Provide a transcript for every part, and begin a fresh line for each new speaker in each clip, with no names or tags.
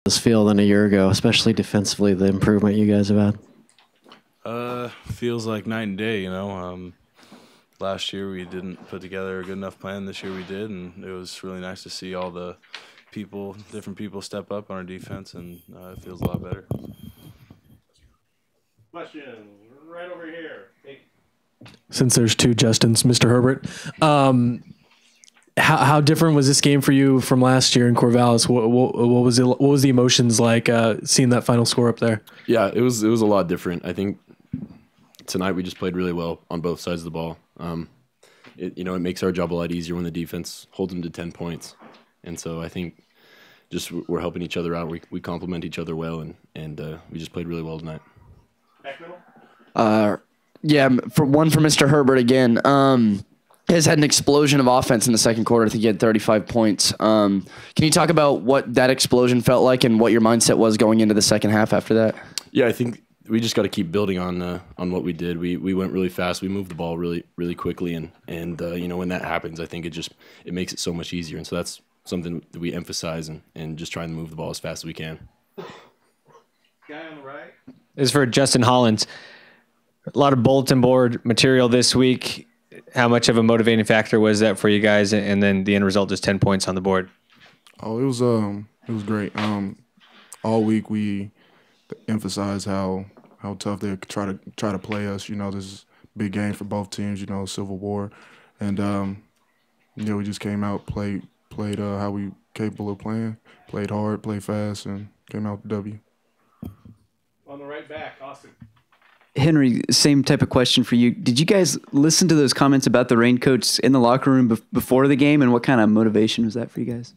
this feel than a year ago, especially defensively, the improvement you guys have had?
Feels like night and day, you know. Last year we didn't put together a good enough plan. This year we did, and it was really nice to see all the different people step up on our defense, and it feels a lot better.
Question right over here. Hey.
Since there's two Justins, Mr. Herbert, how different was this game for you from last year in Corvallis? What was the emotions like seeing that final score up there?
Yeah, it was a lot different. I think tonight we just played really well on both sides of the ball. It makes our job a lot easier when the defense holds them to 10 points, and so I think just we're helping each other out. We complement each other well, and we just played really well tonight.
Back middle.
For Mr. Herbert again. Has had an explosion of offense in the second quarter. I think he had 35 points. Can you talk about what that explosion felt like and what your mindset was going into the second half after that?
Yeah, I think we just got to keep building on what we did. We went really fast. We moved the ball really really quickly, and when that happens, I think it makes it so much easier. And so that's something that we emphasize and just trying to move the ball as fast as we can.
Guy on the right.
This is for Justin Hollins. A lot of bulletin board material this week. How much of a motivating factor was that for you guys? And then the end result is 10 points on the board.
Oh, it was great. All week we emphasized how tough they try to play us. You know, this is a big game for both teams. You know, Civil War, and we just came out, played how we capable of playing, played hard, played fast, and came out with the W.
On the right back, Austin.
Henry, same type of question for you. Did you guys listen to those comments about the raincoats in the locker room before the game, and what kind of motivation was that for you guys?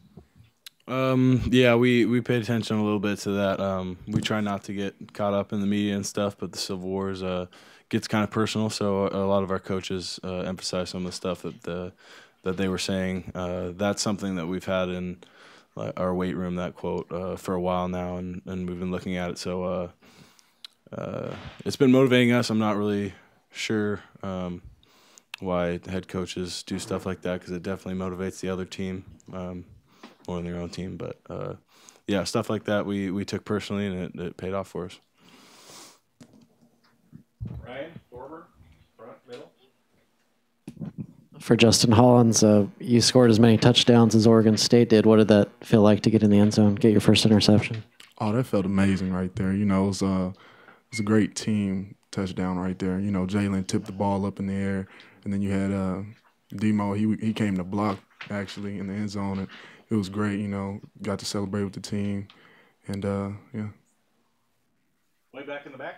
Yeah, we paid attention a little bit to that. We try not to get caught up in the media and stuff, but the Civil Wars gets kind of personal, so a lot of our coaches emphasize some of the stuff that they were saying. That's something that we've had in our weight room, that quote, for a while now, and we've been looking at it. So it's been motivating us. I'm not really sure why head coaches do stuff like that, because it definitely motivates the other team more than their own team. But yeah, stuff like that we took personally, and it paid off for us.
Ryan, forward, front, middle.
For Justin Hollins, you scored as many touchdowns as Oregon State did. What did that feel like to get in the end zone, get your first interception?
Oh, that felt amazing right there. You know, it was a great team touchdown right there. You know, Jalen tipped the ball up in the air, and then you had Demo. He came to block actually in the end zone, and it was great. You know, got to celebrate with the team, and yeah.
Way back in the back.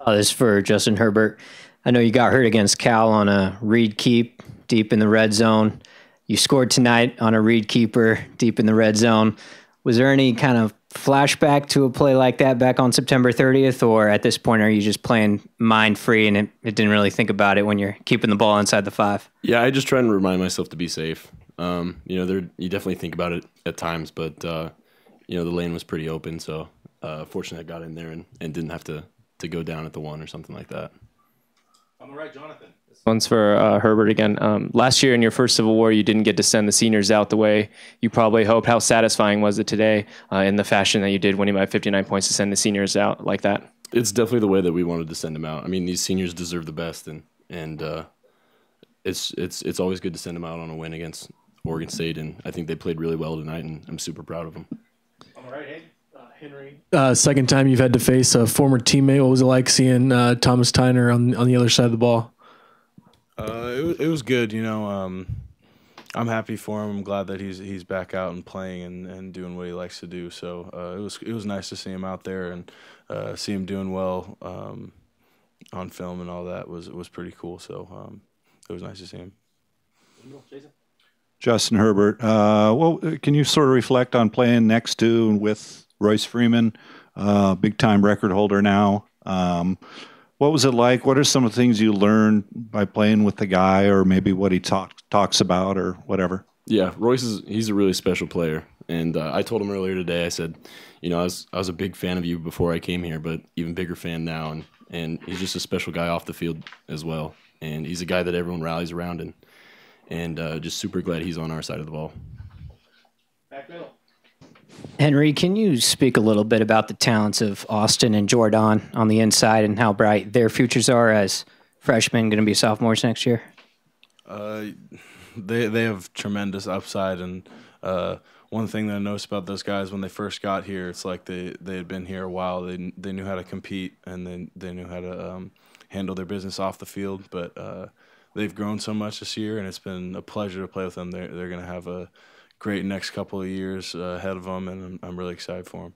This is for Justin Herbert. I know you got hurt against Cal on a read keep deep in the red zone. You scored tonight on a read keeper deep in the red zone. Was there any kind of flashback to a play like that back on September 30th, or at this point are you just playing mind-free and it didn't really think about it when you're keeping the ball inside the 5?
Yeah, I just try and remind myself to be safe. You definitely think about it at times, but the lane was pretty open, so fortunately I got in there and didn't have to go down at the 1 or something like that.
On the right, Jonathan.
This one's for Herbert again. Last year in your first Civil War, you didn't get to send the seniors out the way you probably hoped. How satisfying was it today in the fashion that you did, winning by 59 points, to send the seniors out like that?
It's definitely the way that we wanted to send them out. I mean, these seniors deserve the best, and it's always good to send them out on a win against Oregon State, and I think they played really well tonight, and I'm super proud of them.
On the right, Henry.
Second time you've had to face a former teammate. What was it like seeing Thomas Tyner on the other side of the ball?
It was good. You know, I'm happy for him. I'm glad that he's back out and playing and doing what he likes to do. So it was nice to see him out there and see him doing well on film, and all that was pretty cool. So it was nice to see him.
Jason.
Justin Herbert, well, can you sort of reflect on playing next to and with Royce Freeman, big-time record holder now? What was it like? What are some of the things you learned by playing with the guy, or maybe what he talks about or whatever?
Yeah, Royce he's a really special player, and I told him earlier today. I said, I was a big fan of you before I came here, but even bigger fan now, and he's just a special guy off the field as well, and he's a guy that everyone rallies around, and just super glad he's on our side of the ball.
Back middle.
Henry, can you speak a little bit about the talents of Austin and Jordan on the inside and how bright their futures are as freshmen going to be sophomores next year?
They have tremendous upside, and one thing that I noticed about those guys when they first got here, it's like they had been here a while. They knew how to compete, and they knew how to handle their business off the field. But they've grown so much this year, and it's been a pleasure to play with them. They're going to have a great next couple of years ahead of them, and I'm really excited for them.